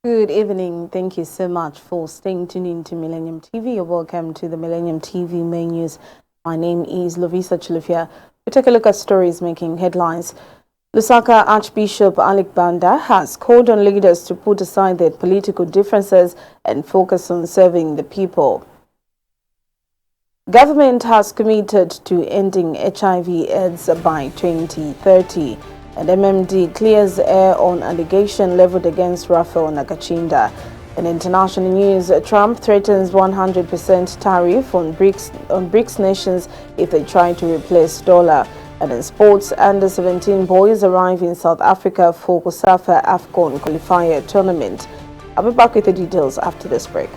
Good evening. Thank you so much for staying tuned in to Millennium TV. You're welcome to the Millennium TV main news. My name is Lovisa Chilufia. We take a look at stories making headlines. LUSAKA Archbishop ALICK BANDA has called on leaders to put aside their political differences and focus on serving the people. Government has committed to ending HIV/AIDS by 2030. And MMD clears air on allegation leveled against RAPHAEL NAKACHINDA. In international news, Trump threatens 100% tariff on BRICS nations if they try to replace dollar. And in sports, under-17 boys arrive in South Africa for COSAFA AFCON qualifier tournament. I'll be back with the details after this break.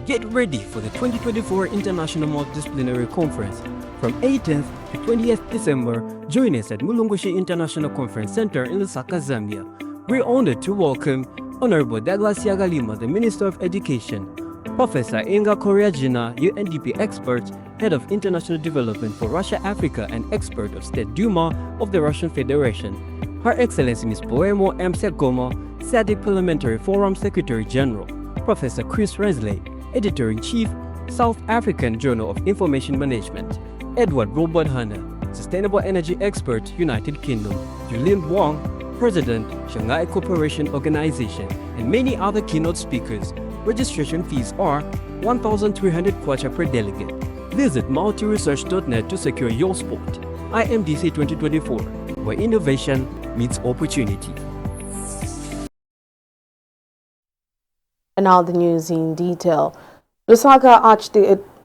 Get ready for the 2024 International Multidisciplinary Conference. From 18th to 20th December, join us at Mulungushi International Conference Center in Lusaka, Zambia. We're honored to welcome Honorable Douglas Yagalima, the Minister of Education, Professor Inga Koryajina, UNDP expert, Head of International Development for Russia, Africa, and expert of State Duma of the Russian Federation, Her Excellency Ms. Poemo M. Sekoma, SADC Parliamentary Forum Secretary General, Professor Chris Rensley, Editor-in-Chief, South African Journal of Information Management, Edward Robert Hanna, Sustainable Energy Expert, United Kingdom, Julien Wang, President, Shanghai Cooperation Organization, and many other keynote speakers. Registration fees are 1,300 kwacha per delegate. Visit multiresearch.net to secure your spot. IMDC 2024, where innovation meets opportunity. And now the news in detail. LUSAKA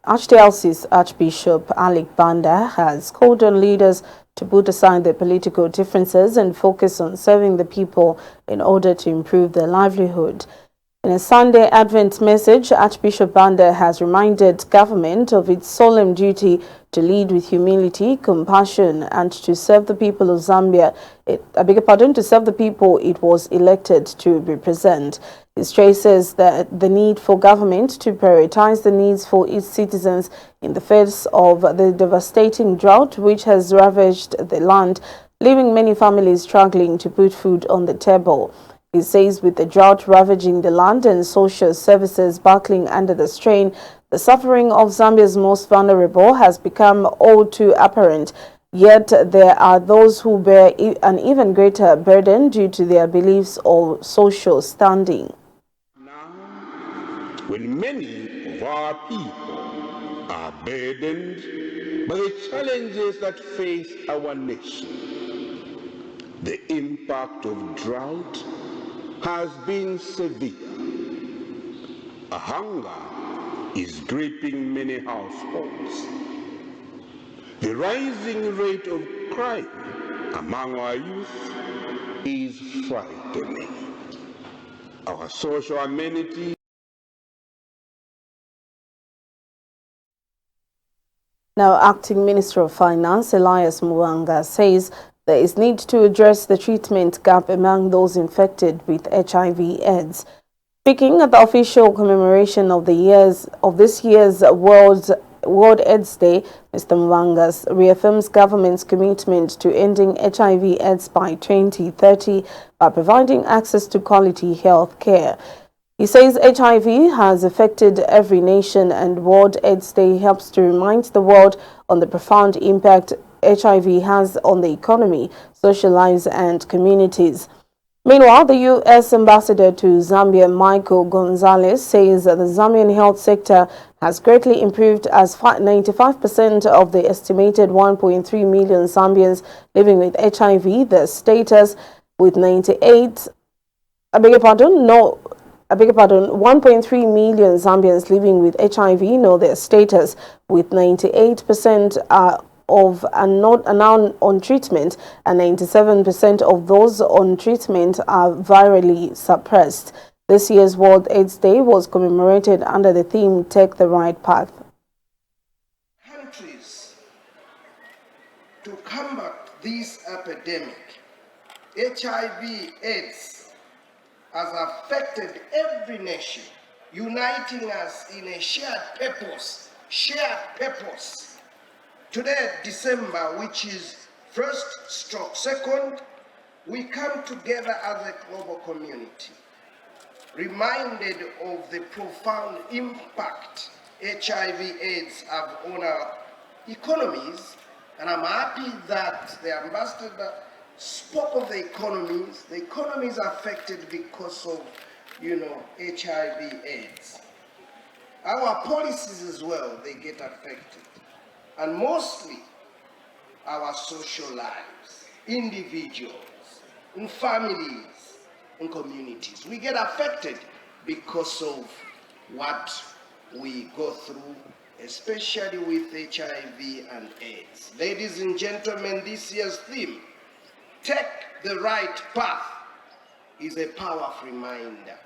Archdiocese Archbishop ALICK BANDA has called on leaders to put aside their political differences and focus on serving the people in order to improve their livelihood. In a Sunday Advent message, Archbishop BANDA has reminded government of its solemn duty to lead with humility, compassion, and to serve the people of Zambia. To serve the people it was elected to represent. He stresses that the need for government to prioritize the needs for its citizens in the face of the devastating drought which has ravaged the land, leaving many families struggling to put food on the table. He says with the drought ravaging the land and social services buckling under the strain, the suffering of Zambia's most vulnerable has become all too apparent. Yet there are those who bear an even greater burden due to their beliefs or social standing. Now, when many of our people are burdened by the challenges that face our nation, the impact of drought has been severe. A hunger is gripping many households. The rising rate of crime among our youth is frightening. Our social amenities. Now, Acting Minister of Finance Elias Mwanga says there is need to address the treatment gap among those infected with HIV/AIDS. Speaking at the official commemoration of this year's World AIDS Day, Mr. Mwanga reaffirms government's commitment to ending HIV/AIDS by 2030 by providing access to quality health care. He says HIV has affected every nation and World AIDS Day helps to remind the world on the profound impact HIV has on the economy, social lives and communities. Meanwhile, the U.S. Ambassador to Zambia, Michael Gonzalez, says that the Zambian health sector has greatly improved as 95% of the estimated 1.3 million Zambians living with HIV, their status with 1.3 million Zambians living with HIV know their status, with 98% are now on treatment and 97% of those on treatment are virally suppressed. This year's World AIDS Day was commemorated under the theme Take the Right Path. Countries to combat this epidemic, HIV/AIDS, has affected every nation, uniting us in a shared purpose. Today, December, which is 1st/2nd, we come together as a global community, reminded of the profound impact HIV/AIDS have on our economies, and I'm happy that the ambassador spoke of the economies. The economies are affected because of, HIV/AIDS. Our policies as well, they get affected, and mostly our social lives, individuals, and families, and communities. We get affected because of what we go through, especially with HIV and AIDS. Ladies and gentlemen, this year's theme, Take the Right Path, is a powerful reminder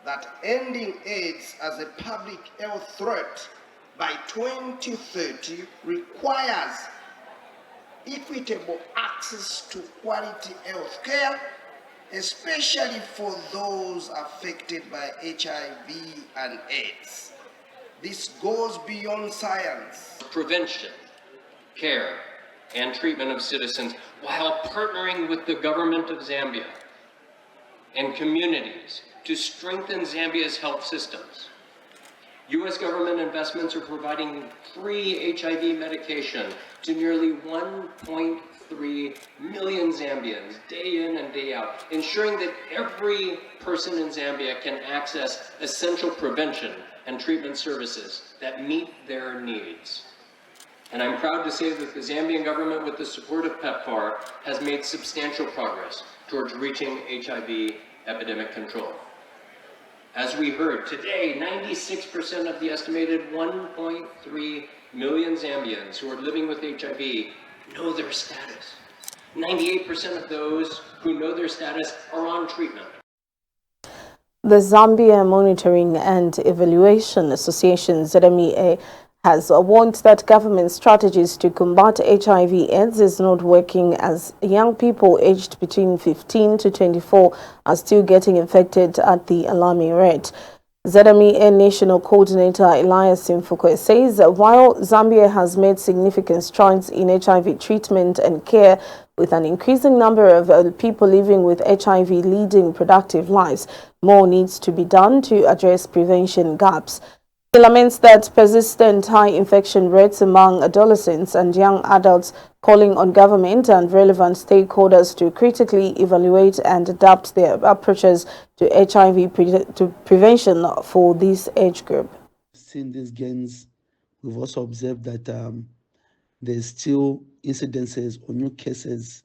that ending AIDS as a public health threat by 2030 requires equitable access to quality health care, especially for those affected by HIV and AIDS. This goes beyond science. Prevention, care, and treatment of citizens while partnering with the government of Zambia and communities to strengthen Zambia's health systems. U.S. government investments are providing free HIV medication to nearly 1.3 million Zambians day in and day out, ensuring that every person in Zambia can access essential prevention and treatment services that meet their needs. And I'm proud to say that the Zambian government, with the support of PEPFAR, has made substantial progress towards reaching HIV epidemic control. As we heard today, 96% of the estimated 1.3 million Zambians who are living with HIV know their status. 98% of those who know their status are on treatment. The Zambia Monitoring and Evaluation Association, ZMEA, has warned that government strategies to combat HIV/AIDS is not working, as young people aged between 15 to 24 are still getting infected at the alarming rate. ZMEA National Coordinator Elias Simfukwe says that while Zambia has made significant strides in HIV treatment and care, with an increasing number of people living with HIV leading productive lives, more needs to be done to address prevention gaps. He laments that persistent high infection rates among adolescents and young adults, calling on government and relevant stakeholders to critically evaluate and adapt their approaches to HIV prevention for this age group. Seeing these gains, we've also observed that there's still incidences or new cases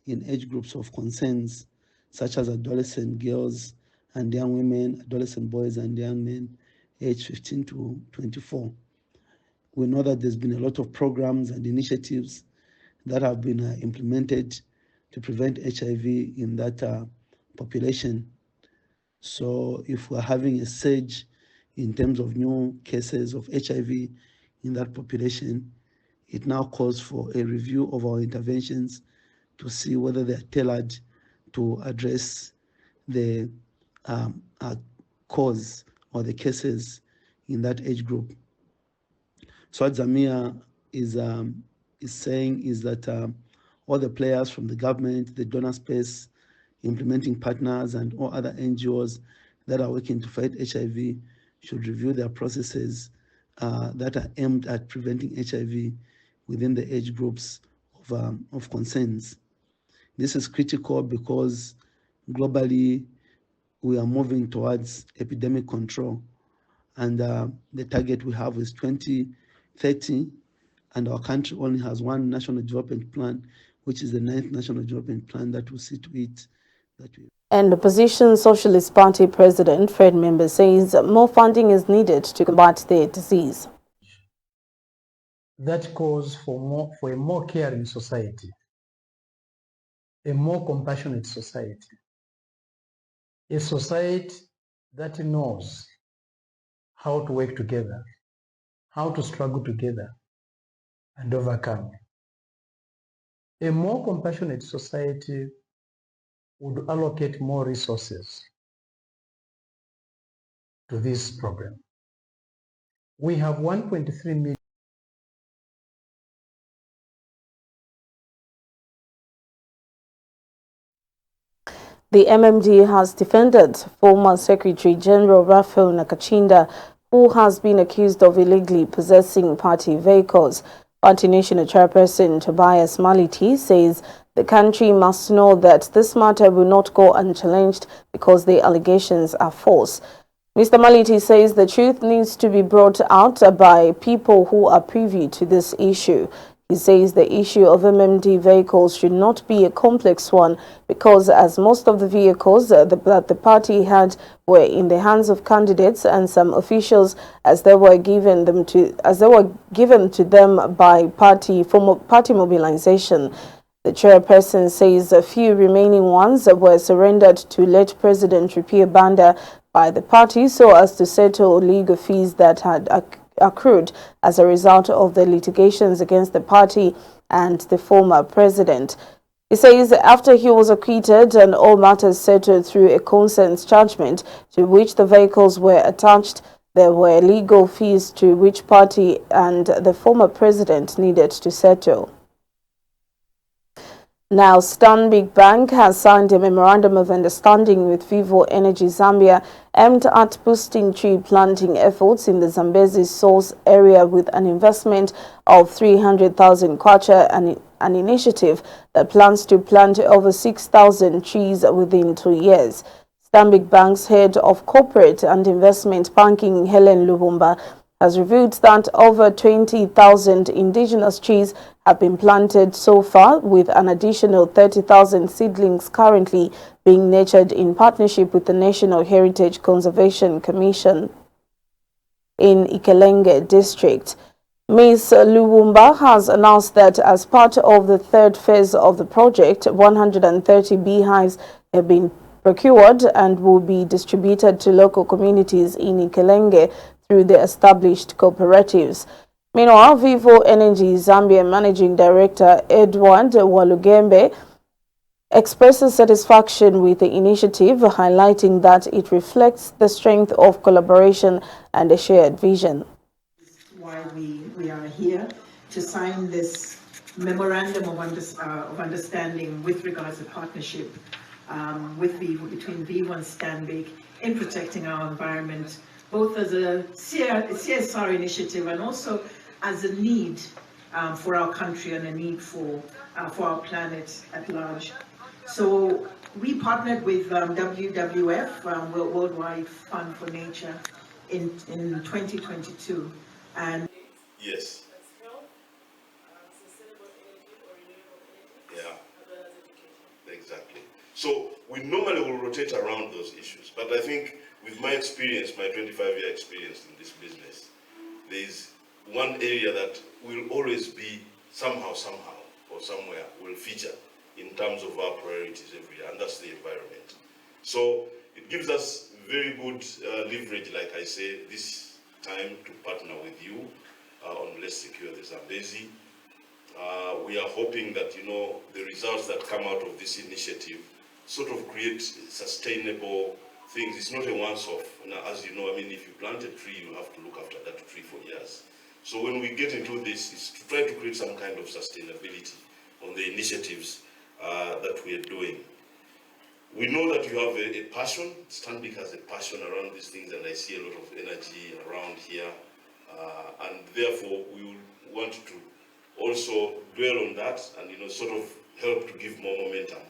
in age groups of concerns, such as adolescent girls and young women, adolescent boys and young men, aged 15 to 24. We know that there's been a lot of programs and initiatives that have been implemented to prevent HIV in that population. So if we're having a surge in terms of new cases of HIV in that population, it now calls for a review of our interventions to see whether they're tailored to address the cause or the cases in that age group. So what Zamia is saying is that all the players from the government, the donor space, implementing partners, and all other NGOs that are working to fight HIV should review their processes that are aimed at preventing HIV within the age groups of concerns. This is critical because globally we are moving towards epidemic control, and the target we have is 2030, and our country only has one national development plan, which is the 9th national development plan that will see to it that we... And the Opposition Socialist Party President Fred Member says more funding is needed to combat the disease. That calls for a more caring society, a more compassionate society, a society that knows how to work together, how to struggle together and overcome. A more compassionate society would allocate more resources to this program. We have 1.3 million The MMD has defended former Secretary General RAPHAEL NAKACHINDA, who has been accused of illegally possessing party vehicles. Party National Chairperson Tobias Maliti says the country must know that this matter will not go unchallenged because the allegations are false. Mr. Maliti says the truth needs to be brought out by people who are privy to this issue. He says the issue of MMD vehicles should not be a complex one because as most of the vehicles that the party had were in the hands of candidates and some officials as they were given to them by party mobilization. The chairperson says a few remaining ones were surrendered to late President repair BANDA by the party so as to settle legal fees that had accrued as a result of the litigations against the party and the former president. He says after he was acquitted and all matters settled through a consent judgment to which the vehicles were attached, there were legal fees to which party and the former president needed to settle. Now, Stanbic Bank has signed a memorandum of understanding with Vivo Energy Zambia aimed at boosting tree planting efforts in the Zambezi source area with an investment of 300,000 kwacha, an initiative that plans to plant over 6,000 trees within 2 years. Stanbic Bank's head of corporate and investment banking, Helen Lubumba, has revealed that over 20,000 indigenous trees have been planted so far, with an additional 30,000 seedlings currently being nurtured in partnership with the National Heritage Conservation Commission in Ikelenge district. Ms. Lubumba has announced that as part of the third phase of the project, 130 beehives have been procured and will be distributed to local communities in Ikelenge through the established cooperatives. Meanwhile, Vivo Energy Zambia Managing Director Edward Walugembe expresses satisfaction with the initiative, highlighting that it reflects the strength of collaboration and a shared vision. Why we are here to sign this memorandum of understanding with regards to partnership with Vivo, between Vivo and Stanbic in protecting our environment, both as a CSR initiative and also as a need for our country and a need for our planet at large. So we partnered with WWF, Worldwide Fund for Nature, in 2022, and yes. Yeah, exactly. So we normally will rotate around those issues, but I think with my experience, my 25-year experience in this business, there is one area that will always be somehow or somewhere will feature in terms of our priorities every year, and that's the environment. So it gives us very good leverage, like I say, this time to partner with you on Let's Secure the Zambezi. We are hoping that, you know, the results that come out of this initiative sort of create sustainable things. It's not a once-off. Now, as you know, I mean, if you plant a tree, you have to look after that tree for years. So when we get into this, it's to try to create some kind of sustainability on the initiatives that we are doing. We know that you have a passion. Stanbic has a passion around these things, and I see a lot of energy around here. And therefore, we will want to also dwell on that and, you know, sort of help to give more momentum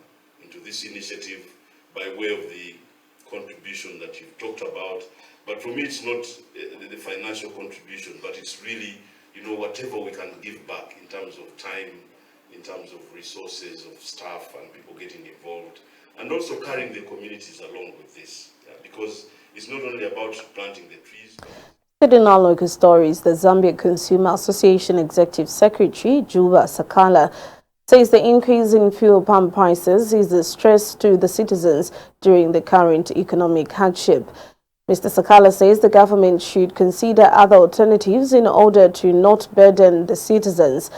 into this initiative by way of the contribution that you've talked about. But for me, it's not the financial contribution, but it's really, you know, whatever we can give back in terms of time, in terms of resources, of staff and people getting involved, and also carrying the communities along with this, because it's not only about planting the trees. In our local stories, the Zambia Consumer Association Executive Secretary, Juba Sakala, says the increase in fuel pump prices is a stress to the citizens during the current economic hardship. Mr. Sakala says the government should consider other alternatives in order to not burden the citizens.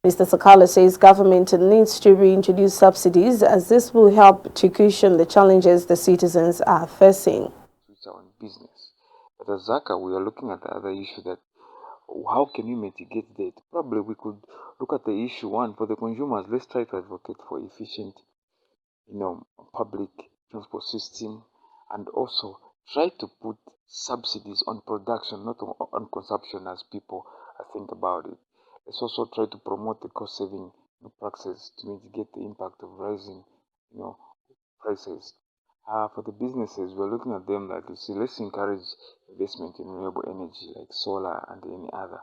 Mr. Sakala says government needs to reintroduce subsidies as this will help to cushion the challenges the citizens are facing. It's our business. But as ZACA, we are looking at the other issue that how can we mitigate that? Probably we could look at the issue one for the consumers. Let's try to advocate for efficient, public transport system, and also try to put subsidies on production, not on consumption as people think about it. Let's also try to promote the cost-saving practices to mitigate the impact of rising, prices. For the businesses, we're looking at them like, let's encourage investment in renewable energy like solar and any other,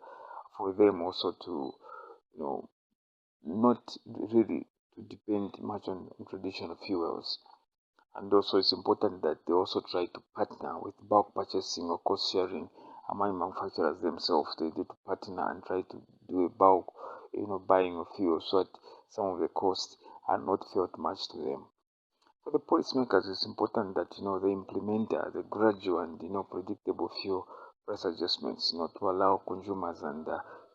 for them also to, not really to depend much on traditional fuels. And also it's important that they also try to partner with bulk purchasing or cost sharing among manufacturers themselves. They need to partner and try to do a bulk, buying of fuel, so that some of the costs are not felt much to them. For the policymakers, it's important that they implement the gradual and predictable fuel price adjustments, to allow consumers and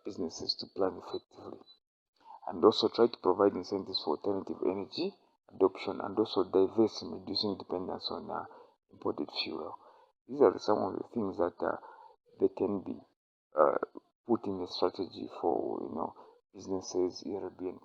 businesses to plan effectively, and also try to provide incentives for alternative energy adoption, and also divest in reducing dependence on imported fuel. These are some of the things that they can be put in the strategy for businesses, European.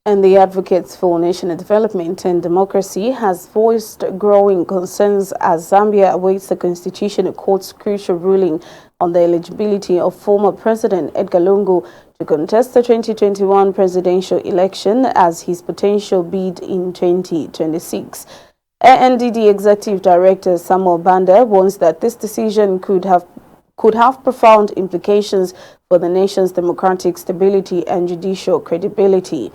And the Advocates for National Development and Democracy has voiced growing concerns as Zambia awaits the Constitutional Court's crucial ruling on the eligibility of former President Edgar Lungu to contest the 2021 presidential election as his potential bid in 2026. ANDD Executive Director Samuel Banda warns that this decision could have profound implications for the nation's democratic stability and judicial credibility.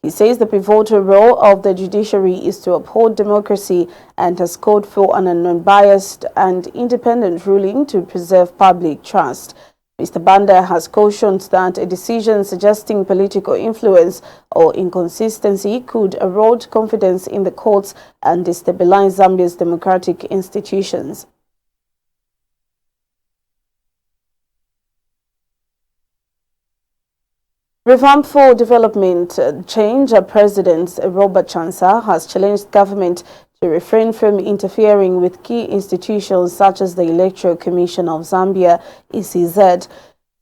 He says the pivotal role of the judiciary is to uphold democracy and has called for an unbiased and independent ruling to preserve public trust. Mr. Banda has cautioned that a decision suggesting political influence or inconsistency could erode confidence in the courts and destabilize Zambia's democratic institutions. Revamp for Development Change President Robert Chansa has challenged government to refrain from interfering with key institutions such as the Electoral Commission of Zambia, ECZ.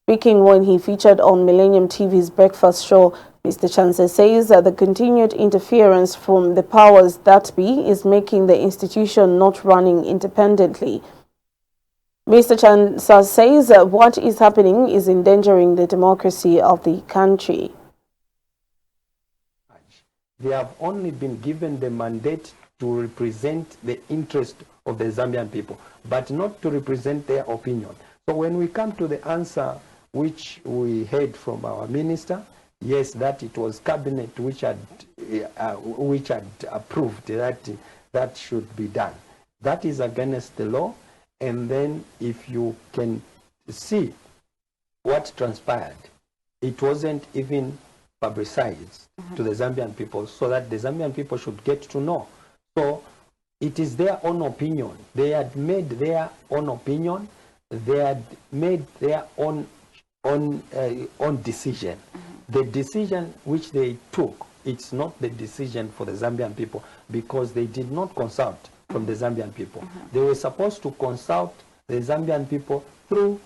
Speaking when he featured on Millennium TV's breakfast show, Mr. Chansa says that the continued interference from the powers that be is making the institution not running independently. Mr. Chansa says that what is happening is endangering the democracy of the country. They have only been given the mandate to represent the interest of the Zambian people, but not to represent their opinion. So when we come to the answer which we heard from our minister, yes, that it was cabinet which had approved that should be done. That is against the law. And then if you can see what transpired, it wasn't even publicized to the Zambian people so that the Zambian people should get to know. So it is their own opinion. They had made their own opinion. They had made their own decision. The decision which they took, it's not the decision for the Zambian people because they did not consult from the Zambian people. They were supposed to consult the Zambian people through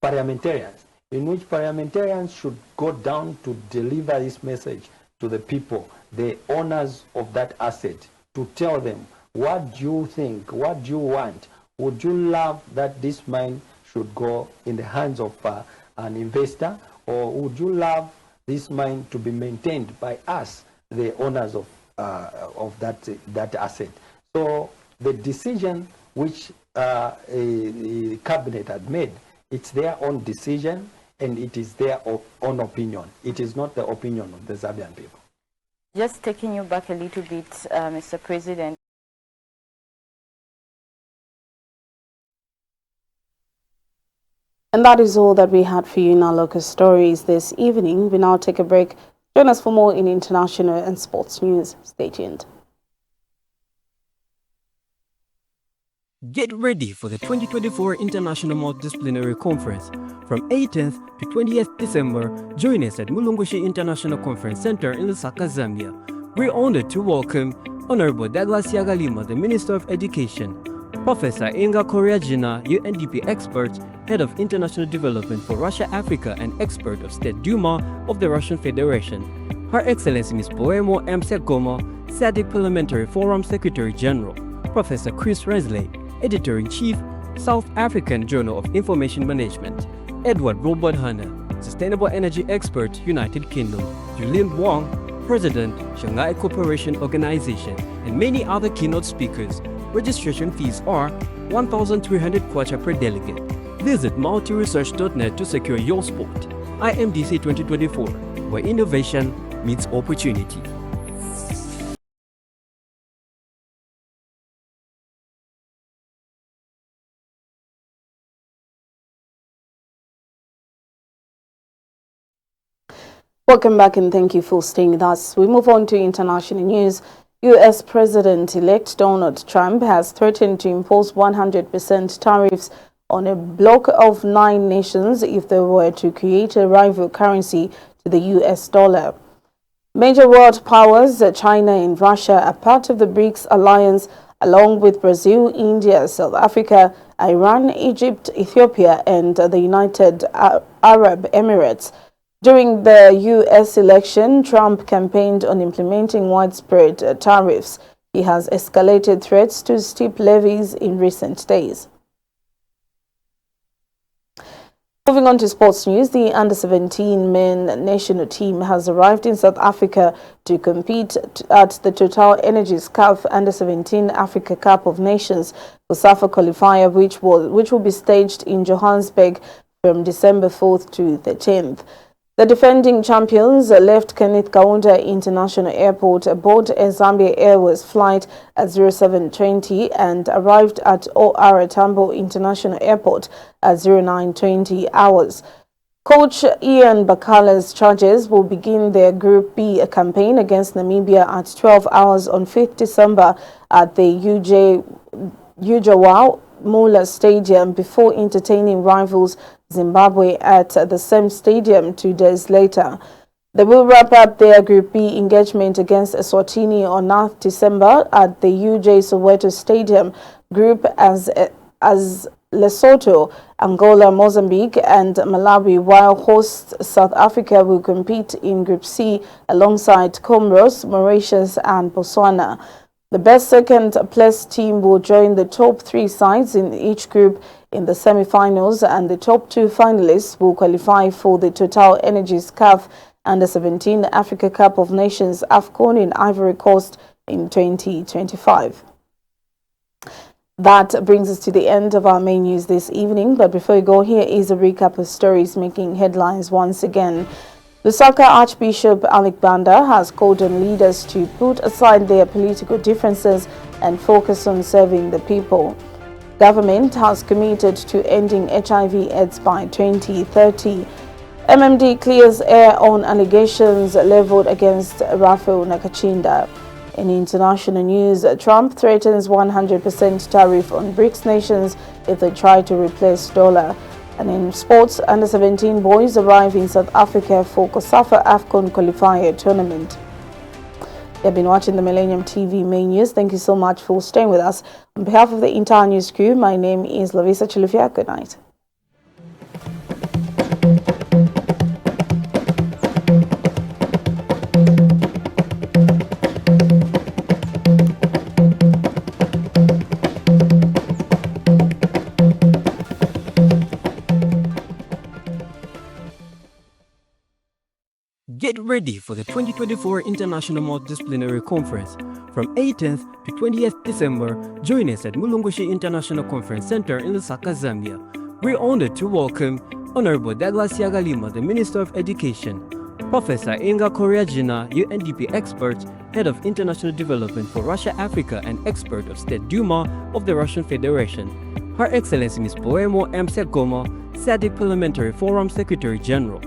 parliamentarians, in which parliamentarians should go down to deliver this message to the people, the owners of that asset, to tell them, what do you think, what do you want? Would you love that this mine should go in the hands of an investor, or would you love this mine to be maintained by us, the owners of that asset? So the decision which the cabinet had made, it's their own decision and it is their own opinion. It is not the opinion of the Zambian people. Just taking you back a little bit, Mr. President. And that is all that we had for you in our local stories this evening. We now take a break. Join us for more in international and sports news. Stay tuned. Get ready for the 2024 International Multidisciplinary Conference. From 18th to 20th December, join us at Mulungushi International Conference Center in Lusaka, Zambia. We're honored to welcome Honorable Douglas Yagalima, the Minister of Education, Professor Inga Koryajina, UNDP expert, Head of International Development for Russia, Africa, and expert of State Duma of the Russian Federation, Her Excellency Ms. Poemo M. Sekoma, SADC Parliamentary Forum Secretary General, Professor Chris Resley, Editor-in-Chief, South African Journal of Information Management, Edward Robert Hanna, Sustainable Energy Expert, United Kingdom, Julian Wong, President, Shanghai Cooperation Organization, and many other keynote speakers. Registration fees are 1,300 kwacha per delegate. Visit multiresearch.net to secure your spot. IMDC 2024, where innovation meets opportunity. Welcome back and thank you for staying with us. We move on to international news. U.S. President-elect Donald Trump has threatened to impose 100% tariffs on a bloc of 9 nations if they were to create a rival currency to the U.S. dollar. Major world powers, China and Russia, are part of the BRICS alliance, along with Brazil, India, South Africa, Iran, Egypt, Ethiopia, and the United Arab Emirates. During the U.S. election, Trump campaigned on implementing widespread tariffs. He has escalated threats to steep levies in recent days. Moving on to sports news, the Under-17 men national team has arrived in South Africa to compete at the Total Energies CAF Under-17 Africa Cup of Nations COSAFA qualifier, which will be staged in Johannesburg from December 4th to the 10th. The defending champions left Kenneth Kaunda International Airport aboard a Zambia Airways flight at 0720 and arrived at OR Tambo International Airport at 0920 hours. Coach Ian Bakala's Chargers will begin their Group B campaign against Namibia at 12 hours on 5th December at the Ujawa Mula Stadium before entertaining rivals Zimbabwe at the same stadium 2 days later. They will wrap up their Group B engagement against Eswatini on 9th December at the UJ Soweto Stadium group as Lesotho, Angola, Mozambique and Malawi, while host South Africa will compete in Group C alongside Comoros, Mauritius and Botswana. The best second-place team will join the top 3 sides in each group in the semi-finals, and the top 2 finalists will qualify for the Total Energies CAF Under-17 Africa Cup of Nations AFCON in Ivory Coast in 2025. That brings us to the end of our main news this evening, but before we go, here is a recap of stories making headlines once again. LUSAKA Archbishop ALICK BANDA has called on leaders to put aside their political differences and focus on serving the people. Government has committed to ending HIV/AIDS by 2030. MMD clears air on allegations leveled against RAPHAEL NAKACHINDA. In international news, Trump threatens 100% tariff on BRICS nations if they try to replace dollar. And in sports, Under-17 boys arrive in South Africa for COSAFA AFCON qualifier tournament. You've been watching the Millennium TV main news. Thank you so much for staying with us. On behalf of the entire news crew, my name is Lavisa Chilufia. Good night. Get ready for the 2024 International Multidisciplinary Conference. From 18th to 20th December, join us at Mulungushi International Conference Center in Lusaka, Zambia. We're honored to welcome Honorable Douglas Yagalima, the Minister of Education, Professor Inga Koryajina, UNDP expert, Head of International Development for Russia, Africa, and expert of State Duma of the Russian Federation, Her Excellency Ms. Poemo M. Sekoma, SADC Parliamentary Forum Secretary General.